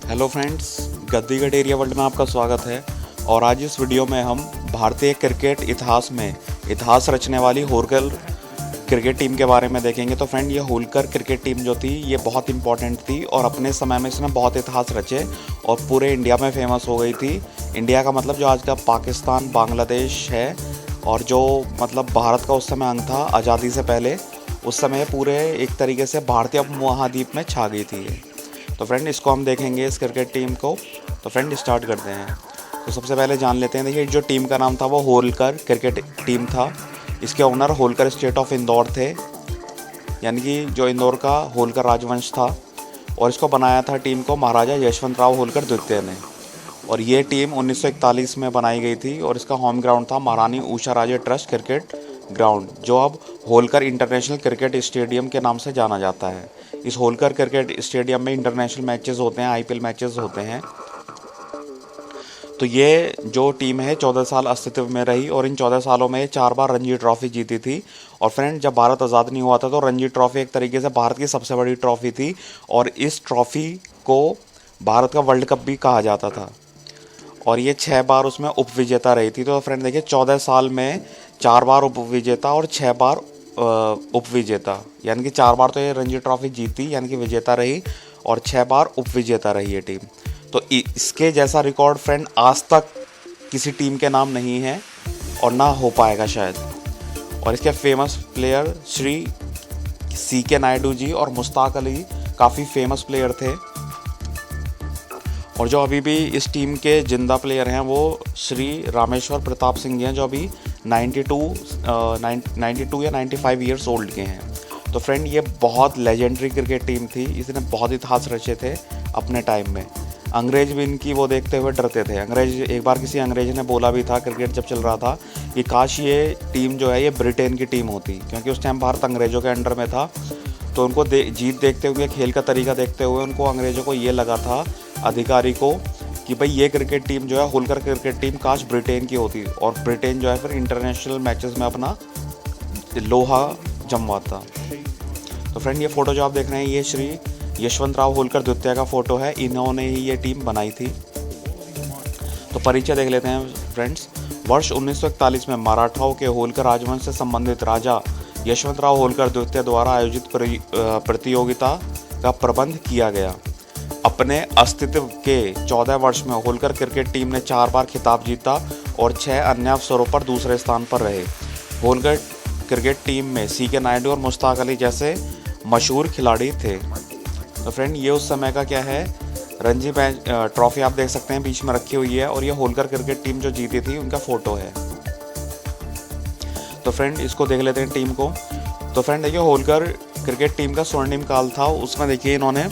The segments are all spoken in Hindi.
हेलो फ्रेंड्स, गद्दी गट एरिया वर्ल्ड में आपका स्वागत है। और आज इस वीडियो में हम भारतीय क्रिकेट इतिहास में इतिहास रचने वाली होलकर क्रिकेट टीम के बारे में देखेंगे। तो फ्रेंड, ये होलकर क्रिकेट टीम जो थी ये बहुत इंपॉर्टेंट थी और अपने समय में इसने बहुत इतिहास रचे और पूरे इंडिया में फेमस हो गई थी। इंडिया का मतलब जो आज का पाकिस्तान बांग्लादेश है और जो मतलब भारत का उस समय अंग था आज़ादी से पहले, उस समय पूरे एक तरीके से भारतीय उपमहाद्वीप में छा गई थी ये। तो फ्रेंड, इसको हम देखेंगे इस क्रिकेट टीम को। तो फ्रेंड, स्टार्ट करते हैं। तो सबसे पहले जान लेते हैं। देखिए, जो टीम का नाम था वो होलकर क्रिकेट टीम था। इसके owner Holkar state of Indore थे, यानी कि जो इंदौर का होलकर राजवंश था। और इसको बनाया था टीम को महाराजा यशवंत राव होलकर द्वितीय ने। और ये टीम 1941 में बनाई गई थी और इसका होम ग्राउंड था महारानी उषा राजे ट्रस्ट क्रिकेट ग्राउंड, जो अब होलकर इंटरनेशनल क्रिकेट स्टेडियम के नाम से जाना जाता है। इस होलकर क्रिकेट स्टेडियम में इंटरनेशनल मैचेस होते हैं, आईपीएल मैचेस होते हैं। तो ये जो टीम है 14 साल अस्तित्व में रही और इन 14 सालों में 4 बार रणजी ट्रॉफी जीती थी। और फ्रेंड, जब भारत आज़ाद नहीं हुआ था तो रणजी ट्रॉफी एक तरीके से भारत की सबसे बड़ी ट्रॉफी थी और इस ट्रॉफी को भारत का वर्ल्ड कप भी कहा जाता था। और ये 6 बार उसमें उपविजेता रही थी। तो फ्रेंड देखिए, 14 साल में 4 बार उपविजेता और 6 बार उपविजेता, यानी कि 4 बार तो ये रणजी ट्रॉफी जीती यानी कि विजेता रही और 6 बार उपविजेता रही ये टीम। तो इसके जैसा रिकॉर्ड फ्रेंड आज तक किसी टीम के नाम नहीं है और ना हो पाएगा शायद। और इसके famous player Shri CK Naidu ji और मुश्ताक अली काफ़ी फेमस प्लेयर थे। और जो अभी भी इस टीम के जिंदा प्लेयर हैं वो श्री रामेश्वर प्रताप सिंह जी हैं, जो अभी 92 या 95 ईयर्स ओल्ड के हैं। तो फ्रेंड, ये बहुत लेजेंडरी क्रिकेट टीम थी। इसने बहुत इतिहास रचे थे अपने टाइम में। अंग्रेज भी इनकी वो देखते हुए डरते थे। एक बार किसी अंग्रेज ने बोला भी था क्रिकेट जब चल रहा था कि काश ये टीम जो है ये ब्रिटेन की टीम होती, क्योंकि उस टाइम भारत अंग्रेज़ों के अंडर में था। तो उनको जीत देखते हुए, खेल का तरीका देखते हुए उनको अंग्रेज़ों को ये लगा था, अधिकारी को, कि भाई ये क्रिकेट टीम जो है होलकर क्रिकेट टीम काश ब्रिटेन की होती और ब्रिटेन जो है फिर इंटरनेशनल मैचेस में अपना लोहा जमवाता। तो फ्रेंड, ये फ़ोटो जो आप देख रहे हैं ये श्री यशवंत राव होलकर द्वितीय का फ़ोटो है। इन्होंने ही ये टीम बनाई थी। तो परिचय देख लेते हैं फ्रेंड्स। वर्ष 1941 में मराठाओं के होलकर राजवंश से संबंधित राजा यशवंत राव होलकर द्वितीय द्वारा आयोजित प्रतियोगिता का प्रबंध किया गया। अपने अस्तित्व के 14 वर्ष में होलकर क्रिकेट टीम ने 4 बार खिताब जीता और 6 अन्य अवसरों पर दूसरे स्थान पर रहे। होलकर क्रिकेट टीम में CK नायडू और मुश्ताक अली जैसे मशहूर खिलाड़ी थे। तो फ्रेंड, ये उस समय का क्या है, रणजी ट्रॉफी आप देख सकते हैं बीच में रखी हुई है और ये होलकर क्रिकेट टीम जो जीती थी उनका फ़ोटो है। तो फ्रेंड, इसको देख लेते हैं टीम को। तो फ्रेंड देखिए, होलकर क्रिकेट टीम का स्वर्णिम काल था। उसमें देखिए इन्होंने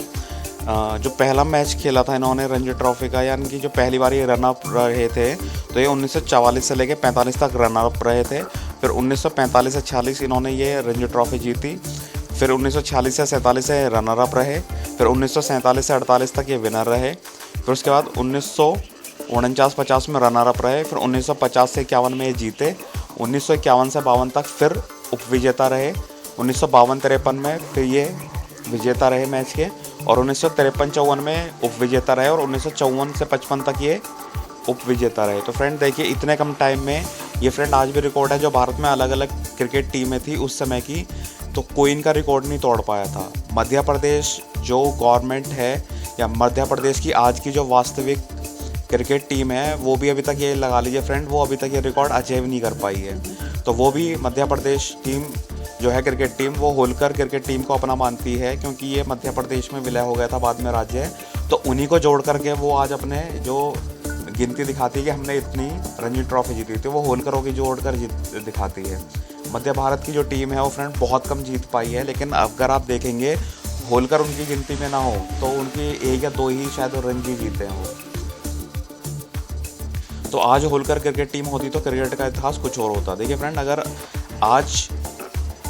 जो पहला मैच खेला था इन्होंने रणजी ट्रॉफी का, यानी कि जो पहली बार ये रनअप रहे थे, तो ये 1944 से लेकर 45 तक रनअप रहे थे। फिर 1945 से 46 इन्होंने ये रणजी ट्रॉफी जीती। फिर 1946 से 47 से रनर अप रहे। फिर 1947 से 48 तक ये विनर रहे। फिर उसके बाद 1949-50 में रनर अप रहे। फिर 1950 से 51 में ये जीते। 1951 से 52 तक फिर उपविजेता रहे। 1952-53 में फिर ये विजेता रहे मैच के और 1953-54 में उपविजेता रहे और 1954 से 55 तक ये उपविजेता रहे। तो फ्रेंड देखिए, इतने कम टाइम में ये फ्रेंड आज भी रिकॉर्ड है। जो भारत में अलग अलग क्रिकेट टीमें थी उस समय की, तो कोई इनका रिकॉर्ड नहीं तोड़ पाया था। मध्य प्रदेश जो गवर्नमेंट है या मध्य प्रदेश की आज की जो वास्तविक क्रिकेट टीम है वो भी अभी तक ये लगा लीजिए फ्रेंड, वो अभी तक ये रिकॉर्ड अचीव नहीं कर पाई है। तो वो भी मध्य प्रदेश टीम जो है क्रिकेट टीम, वो होलकर क्रिकेट टीम को अपना मानती है, क्योंकि ये मध्य प्रदेश में विलय हो गया था बाद में राज्य। तो उन्हीं को जोड़ करके वो आज अपने जो गिनती दिखाती है कि हमने इतनी रणजी ट्रॉफी जीती थी, वो होलकरों की जोड़ कर दिखाती है। मध्य भारत की जो टीम है वो फ्रेंड बहुत कम जीत पाई है, लेकिन अगर आप देखेंगे होलकर उनकी गिनती में ना हो तो उनकी 1 या 2 ही शायद रणजी जीते हैं वो। तो आज होलकर क्रिकेट टीम होती तो क्रिकेट का इतिहास कुछ और होता। देखिए फ्रेंड, अगर आज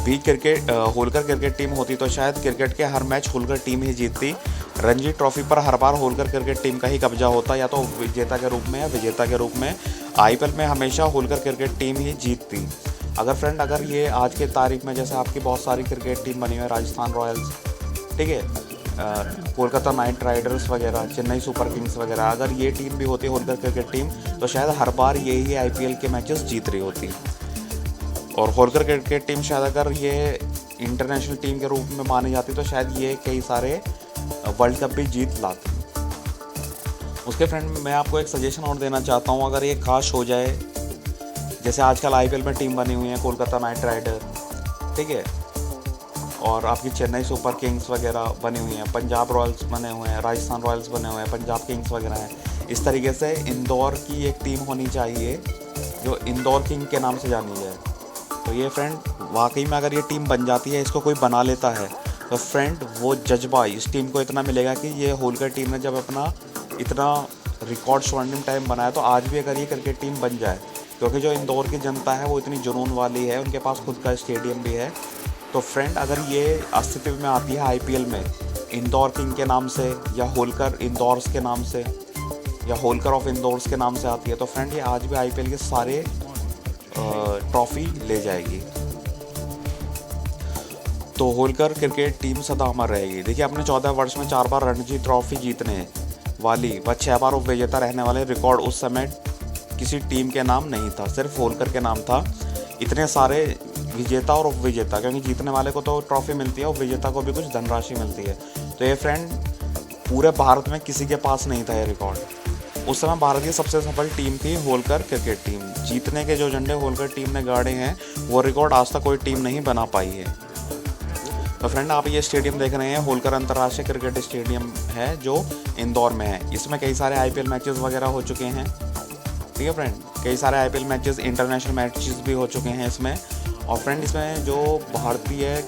भी होलकर क्रिकेट टीम होती तो शायद क्रिकेट के हर मैच होलकर टीम ही जीतती। रणजी ट्रॉफी पर हर बार होलकर क्रिकेट टीम का ही कब्जा होता, या तो विजेता के रूप में या विजेता के रूप में। आईपीएल में हमेशा होलकर क्रिकेट टीम ही जीतती। अगर ये आज के तारीख में जैसे आपकी बहुत सारी क्रिकेट टीम बनी हुई है, राजस्थान रॉयल्स, ठीक है, कोलकाता नाइट राइडर्स वगैरह, चेन्नई सुपर किंग्स वगैरह, अगर ये टीम भी होती होलकर क्रिकेट टीम तो शायद हर बार यही आईपीएल के मैचेस जीत रही होती। और होलकर क्रिकेट टीम शायद अगर ये इंटरनेशनल टीम के रूप में मानी जाती तो शायद ये कई सारे वर्ल्ड कप भी जीत लाती। उसके फ्रेंड मैं आपको एक सजेशन और देना चाहता हूँ, अगर ये काश हो जाए, जैसे आजकल आईपीएल में टीम बनी हुई है कोलकाता नाइट राइडर, ठीक है, और आपकी चेन्नई सुपर किंग्स वगैरह बनी हुई हैं, पंजाब रॉयल्स बने हुए हैं, राजस्थान रॉयल्स बने हुए हैं, पंजाब किंग्स वगैरह हैं। इस तरीके से इंदौर की एक टीम होनी चाहिए जो इंदौर किंग के नाम से जानी जाए। तो ये फ्रेंड वाकई में अगर ये टीम बन जाती है, इसको कोई बना लेता है, तो फ्रेंड वो जज्बा इस टीम को इतना मिलेगा कि ये होलकर टीम ने जब अपना इतना रिकॉर्ड स्वर्णिम टाइम बनाया, तो आज भी अगर ये क्रिकेट टीम बन जाए, क्योंकि जो इंदौर की जनता है वो इतनी जुनून वाली है, उनके पास खुद का स्टेडियम भी है। तो फ्रेंड अगर ये अस्तित्व में आती है आईपीएल में इंदौर किंग के नाम से, या होलकर इंदौर्स के नाम से, या होलकर ऑफ इंदौर्स के नाम से आती है, तो फ्रेंड ये आज भी आईपीएल के सारे ट्रॉफी ले जाएगी। तो होलकर क्रिकेट टीम सदा अमर रहेगी। देखिए अपने 14 वर्ष में 4 बार रणजी ट्रॉफी जीतने वाली व 6 बार उप विजेता रहने वाले रिकॉर्ड उस समय किसी टीम के नाम नहीं था, सिर्फ होलकर के नाम था। इतने सारे विजेता और उप विजेता, क्योंकि जीतने वाले को तो ट्रॉफी मिलती है, उप विजेता को भी कुछ धनराशि मिलती है। तो ये फ्रेंड पूरे भारत में किसी के पास नहीं था ये रिकॉर्ड। उस समय भारत की सबसे सफल टीम थी होलकर क्रिकेट टीम। जीतने के जो झंडे होलकर टीम ने गाड़े हैं वो रिकॉर्ड आज तक कोई टीम नहीं बना पाई है। तो फ्रेंड आप ये स्टेडियम देख रहे हैं, होलकर अंतर्राष्ट्रीय क्रिकेट स्टेडियम है जो इंदौर में है। इसमें कई सारे आईपीएल मैचेस वगैरह हो चुके हैं, ठीक है फ्रेंड, कई सारे आईपीएल मैचेस, इंटरनेशनल मैचेस भी हो चुके हैं इसमें। और फ्रेंड इसमें जो भारतीय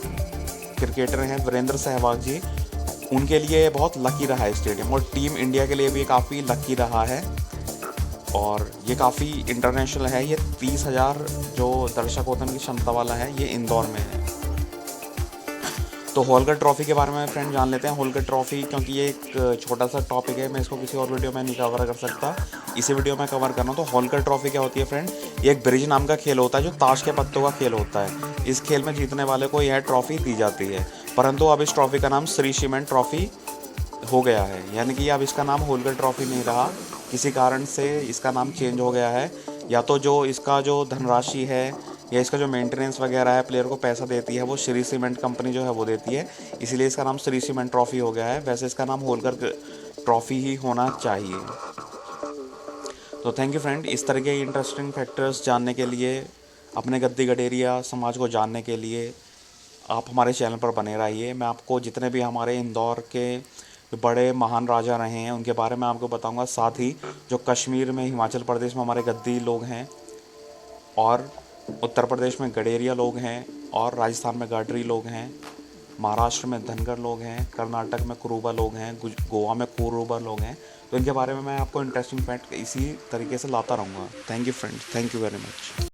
क्रिकेटर हैं वीरेंद्र सहवाग जी, उनके लिए बहुत लकी रहा है स्टेडियम, और टीम इंडिया के लिए भी काफ़ी लकी रहा है। और ये काफ़ी इंटरनेशनल है। ये 30,000 जो दर्शक होते हैं उनकी क्षमता वाला है, ये इंदौर में है। तो होलकर ट्रॉफ़ी के बारे में फ्रेंड जान लेते हैं। होलकर ट्रॉफ़ी, क्योंकि ये एक छोटा सा टॉपिक है, मैं इसको किसी और वीडियो में नहीं कवर कर सकता, इसी वीडियो में कवर करना। तो होलकर ट्रॉफ़ी क्या होती है फ्रेंड, ये एक ब्रिज नाम का खेल होता है जो ताश के पत्तों का खेल होता है। इस खेल में जीतने वाले को यह ट्रॉफ़ी दी जाती है, परंतु अब इस ट्रॉफ़ी का नाम श्री सीमेंट ट्रॉफ़ी हो गया है, यानी कि अब इसका नाम होलकर ट्रॉफ़ी नहीं रहा, किसी कारण से इसका नाम चेंज हो गया है। या तो जो इसका जो धनराशि है या इसका जो मेंटेनेंस वगैरह है, प्लेयर को पैसा देती है, वो श्री सीमेंट कंपनी जो है वो देती है, इसीलिए इसका नाम श्री सीमेंट ट्रॉफ़ी हो गया है। वैसे इसका नाम होलकर ट्रॉफ़ी ही होना चाहिए। तो थैंक यू फ्रेंड, इस तरह के इंटरेस्टिंग फैक्टर्स जानने के लिए, अपने गद्दी गडेरिया समाज को जानने के लिए आप हमारे चैनल पर बने रहिए। मैं आपको जितने भी हमारे इंदौर के बड़े महान राजा रहे हैं उनके बारे में आपको बताऊंगा, साथ ही जो कश्मीर में, हिमाचल प्रदेश में हमारे गद्दी लोग हैं, और उत्तर प्रदेश में गडेरिया लोग हैं, और राजस्थान में गाडरी लोग हैं, महाराष्ट्र में धनगर लोग हैं, कर्नाटक में कुरुबा लोग हैं, गोवा में कुरुबा लोग हैं। तो इनके बारे में मैं आपको इंटरेस्टिंग फैक्ट इसी तरीके से लाता रहूँगा। Thank you friends, thank you very much.